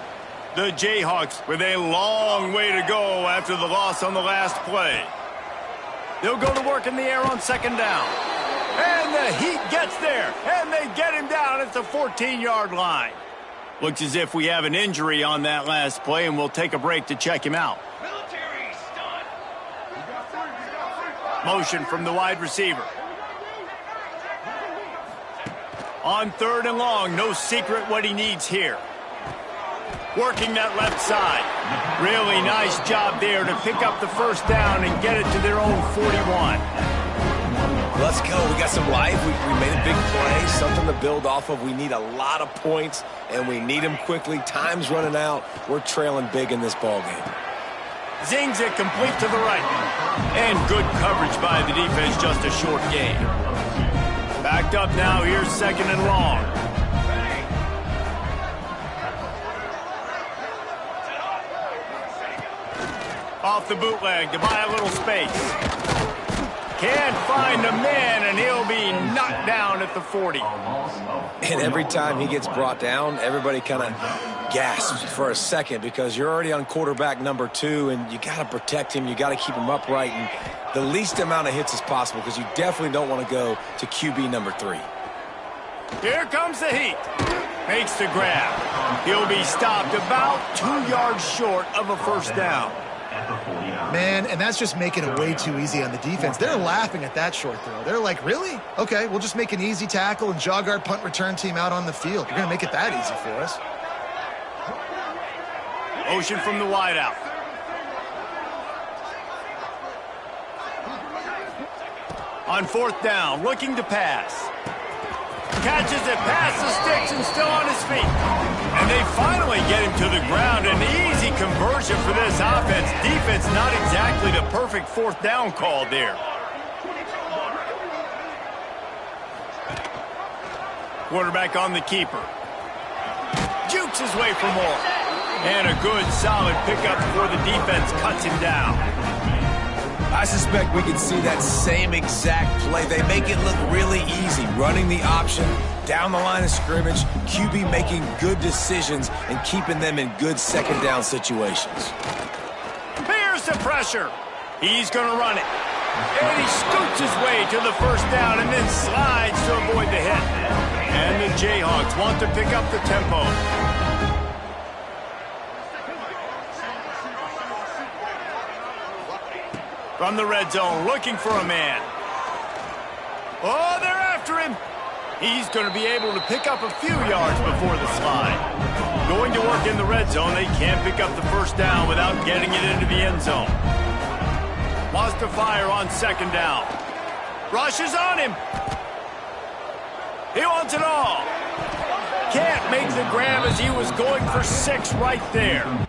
Speaker 1: The Jayhawks with a long way to go after the loss on the last play. They'll go to work in the air on second down. And the Heat gets there, and they get him down at the 14-yard line. Looks as if we have an injury on that last play, and we'll take a break to check him out. Motion from the wide receiver. On third and long, no secret what he needs here. Working that left side. Really nice job there to pick up the first down and get it to their own 41.
Speaker 3: Let's go. We got some life. We made a big play, something to build off of. We need a lot of points, and we need them quickly. Time's running out. We're trailing big in this ball game.
Speaker 1: Zings it complete to the right. And good coverage by the defense, just a short gain. Backed up now, here's second and long. Off the bootleg to buy a little space. Can't find a man, and he'll be knocked down at the 40.
Speaker 3: And every time he gets brought down, everybody kind of gasps for a second because you're already on quarterback number 2, and you got to protect him. You got to keep him upright and the least amount of hits as possible because you definitely don't want to go to QB number 3.
Speaker 1: Here comes the Heat. Makes the grab. He'll be stopped about 2 yards short of a first down.
Speaker 2: Man, and that's just making it way too easy on the defense. They're laughing at that short throw. They're like, really? Okay, we'll just make an easy tackle and jog our punt return team out on the field. You're going to make it that easy for us.
Speaker 1: Motion from the wideout. On fourth down, looking to pass. Catches it past the sticks and still on his feet. And they finally get him to the ground. An easy conversion for this offense. Defense not exactly the perfect fourth down call there. Quarterback on the keeper. Jukes his way for more. And a good, solid pickup before the defense cuts him down.
Speaker 3: I suspect we can see that same exact play. They make it look really easy, running the option down the line of scrimmage, QB making good decisions and keeping them in good second down situations.
Speaker 1: Here's the pressure. He's going to run it. And he scoots his way to the first down and then slides to avoid the hit. And the Jayhawks want to pick up the tempo. From the red zone, looking for a man. Oh, they're after him. He's going to be able to pick up a few yards before the slide. Going to work in the red zone, they can't pick up the first down without getting it into the end zone. Wants to fire on second down. Rushes on him. He wants it all. Can't make the grab as he was going for 6 right there.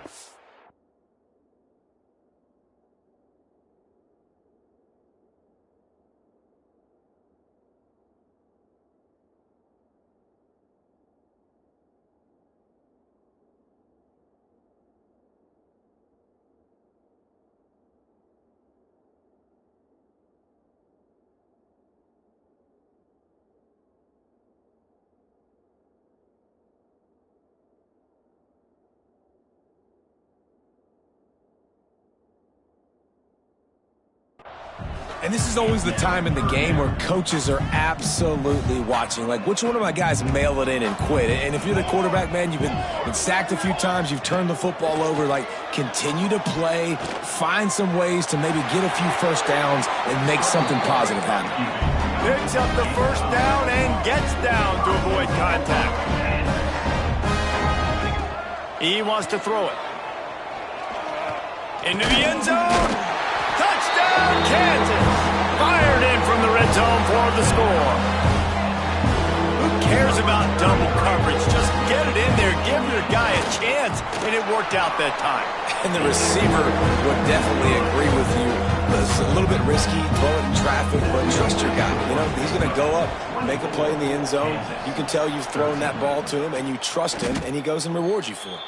Speaker 3: And this is always the time in the game where coaches are absolutely watching. Like, which one of my guys mail it in and quit? And if you're the quarterback, man, you've been sacked a few times, you've turned the football over, like, continue to play, find some ways to maybe get a few first downs and make something positive happen.
Speaker 1: Picks up the first down and gets down to avoid contact. He wants to throw it. Into the end zone. Touchdown, Kansas. Fired in from the red zone for the score. Who cares about double coverage? Just get it in there. Give your guy a chance. And it worked out that time.
Speaker 3: And the receiver would definitely agree with you. It's a little bit risky, throw it in traffic, but trust your guy. You know, he's going to go up, make a play in the end zone. You can tell you've thrown that ball to him, and you trust him, and he goes and rewards you for it.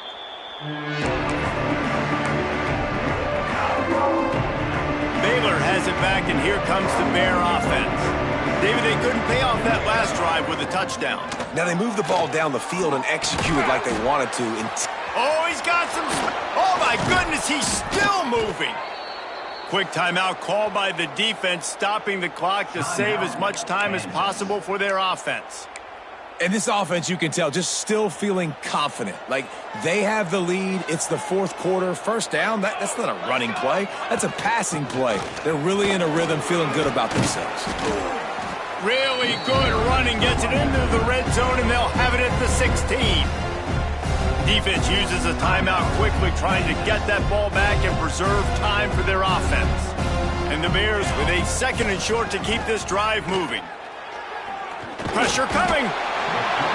Speaker 1: Baylor has it back, and here comes the Bear offense. David, they couldn't pay off that last drive with a touchdown.
Speaker 3: Now they moved the ball down the field and executed like they wanted to.
Speaker 1: Oh, he's got some... Oh, my goodness, he's still moving. Quick timeout called by the defense, stopping the clock to save as much time as possible for their offense.
Speaker 3: And this offense, you can tell, just still feeling confident. Like, they have the lead. It's the fourth quarter. First down, that's not a running play. That's a passing play. They're really in a rhythm, feeling good about themselves.
Speaker 1: Really good running. Gets it into the red zone, and they'll have it at the 16. Defense uses a timeout quickly, trying to get that ball back and preserve time for their offense. And the Bears with a second and short to keep this drive moving. Pressure coming.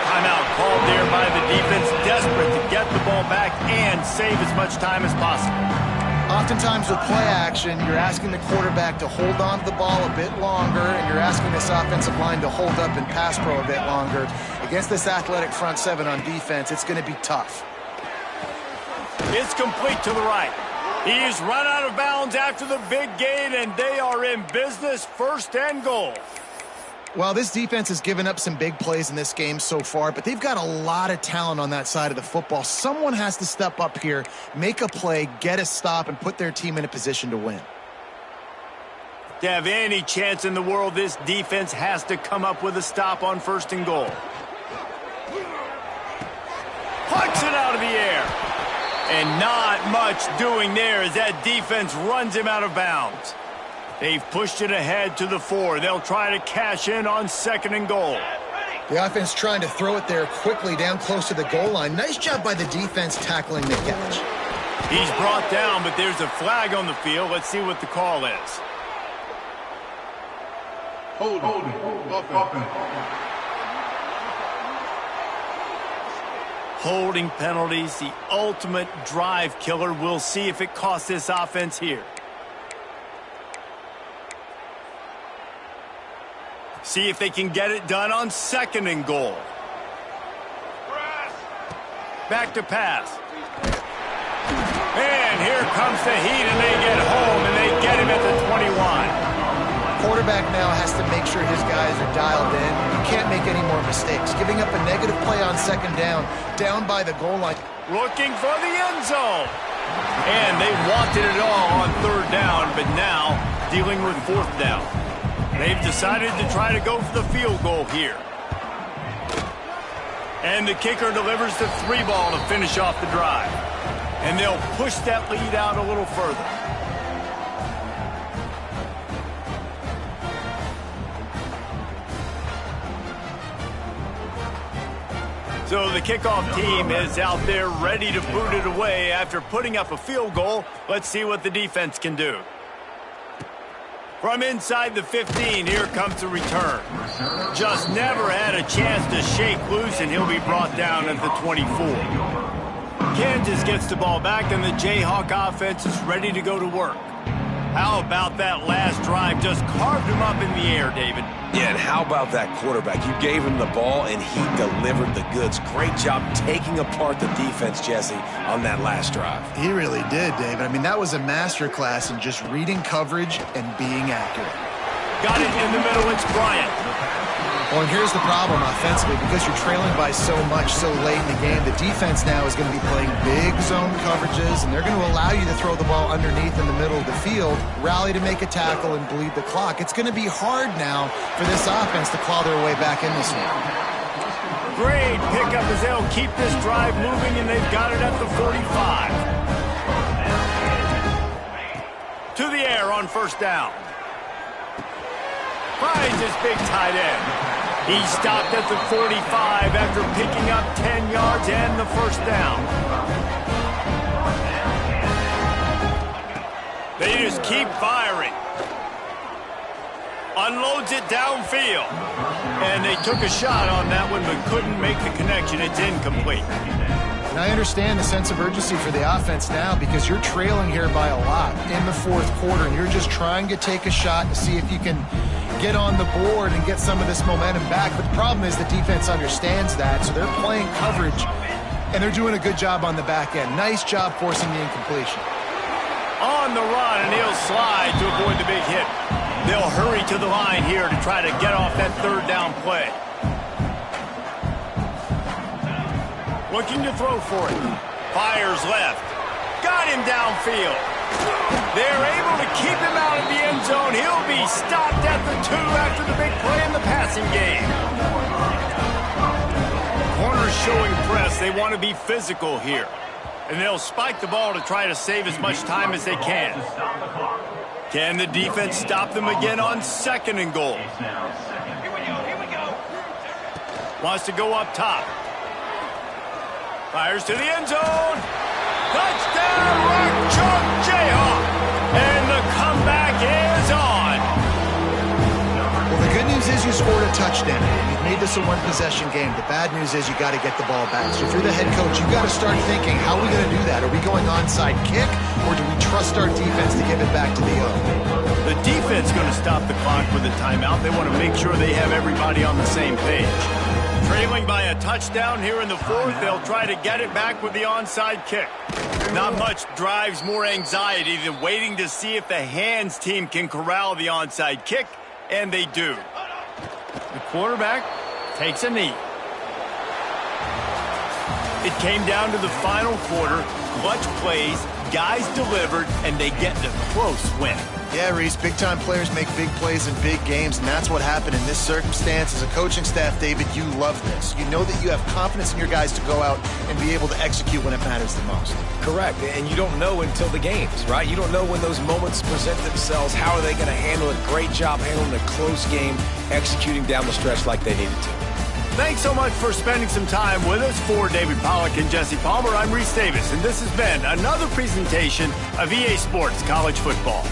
Speaker 1: Timeout called there by the defense, desperate to get the ball back and save as much time as possible.
Speaker 2: Oftentimes with play action, you're asking the quarterback to hold on to the ball a bit longer, and you're asking this offensive line to hold up and pass pro a bit longer. Against this athletic front seven on defense, it's going to be tough.
Speaker 1: It's complete to the right. He's run out of bounds after the big gain, and they are in business, first and goal.
Speaker 2: Well, this defense has given up some big plays in this game so far, but they've got a lot of talent on that side of the football. Someone has to step up here, make a play, get a stop, and put their team in a position to win.
Speaker 1: To have any chance in the world, this defense has to come up with a stop on first and goal. Plucks it out of the air. And not much doing there as that defense runs him out of bounds. They've pushed it ahead to the 4. They'll try to cash in on second and goal.
Speaker 2: The offense trying to throw it there quickly down close to the goal line. Nice job by the defense tackling the catch.
Speaker 1: He's brought down, but there's a flag on the field. Let's see what the call is. Holding penalties, the ultimate drive killer. We'll see if it costs this offense here. See if they can get it done on second and goal. Back to pass. And here comes the heat, and they get home, and they get him at the 21.
Speaker 2: Quarterback now has to make sure his guys are dialed in. You can't make any more mistakes. Giving up a negative play on second down by the goal line.
Speaker 1: Looking for the end zone. And they wanted it all on third down, but now dealing with fourth down. They've decided to try to go for the field goal here. And the kicker delivers the 3 ball to finish off the drive. And they'll push that lead out a little further. So the kickoff team is out there ready to boot it away after putting up a field goal. Let's see what the defense can do. From inside the 15, here comes the return. Just never had a chance to shake loose, and he'll be brought down at the 24. Kansas gets the ball back, and the Jayhawk offense is ready to go to work. How about that last drive? Just carved him up in the air, David.
Speaker 3: Yeah, and how about that quarterback? You gave him the ball, and he delivered the goods. Great job taking apart the defense, Jesse, on that last drive.
Speaker 2: He really did, David. I mean, that was a masterclass in just reading coverage and being accurate.
Speaker 1: Got it in the middle. It's Bryant.
Speaker 2: Well, and here's the problem offensively. Because you're trailing by so much so late in the game, the defense now is going to be playing big zone coverages, and they're going to allow you to throw the ball underneath in the middle of the field, rally to make a tackle, and bleed the clock. It's going to be hard now for this offense to claw their way back in this one.
Speaker 1: Great pickup as they'll keep this drive moving, and they've got it at the 45. To the air on first down. Finds his big tight end. He stopped at the 45 after picking up 10 yards and the first down. They just keep firing. Unloads it downfield. And they took a shot on that one but couldn't make the connection. It's incomplete.
Speaker 2: And I understand the sense of urgency for the offense now because you're trailing here by a lot in the fourth quarter, and you're just trying to take a shot to see if you can get on the board and get some of this momentum back. But the problem is the defense understands that, so they're playing coverage, and they're doing a good job on the back end. Nice job forcing the incompletion.
Speaker 1: On the run, and he'll slide to avoid the big hit. They'll hurry to the line here to try to get off that third down play. Looking to throw for it. Fires left. Got him downfield. They're able to keep him out of the end zone. He'll be stopped at the 2 after the big play in the passing game. Corners showing press. They want to be physical here. And they'll spike the ball to try to save as much time as they can. Can the defense stop them again on 2nd and goal? Wants to go up top. Fires to the end zone. Touchdown, Rock Chalk Jayhawk. And the comeback is on.
Speaker 2: Well, the good news is you scored a touchdown. You've made this a one-possession game. The bad news is you got to get the ball back. So if you're the head coach, you got to start thinking, how are we going to do that? Are we going onside kick, or do we trust our defense to give it back to the O?
Speaker 1: The defense is going to stop the clock with a timeout. They want to make sure they have everybody on the same page. Trailing by a touchdown here in the fourth, they'll try to get it back with the onside kick. Not much drives more anxiety than waiting to see if the hands team can corral the onside kick, and they do. The quarterback takes a knee. It came down to the final quarter. Clutch plays, guys delivered, and they get the close win.
Speaker 2: Yeah, Reese, big-time players make big plays in big games, and that's what happened in this circumstance. As a coaching staff, David, you love this. You know that you have confidence in your guys to go out and be able to execute when it matters the most.
Speaker 3: Correct, and you don't know until the games, right? You don't know when those moments present themselves. How are they going to handle it? Great job handling a close game, executing down the stretch like they needed to.
Speaker 1: Thanks so much for spending some time with us. For David Pollack and Jesse Palmer, I'm Reese Davis, and this has been another presentation of EA Sports College Football.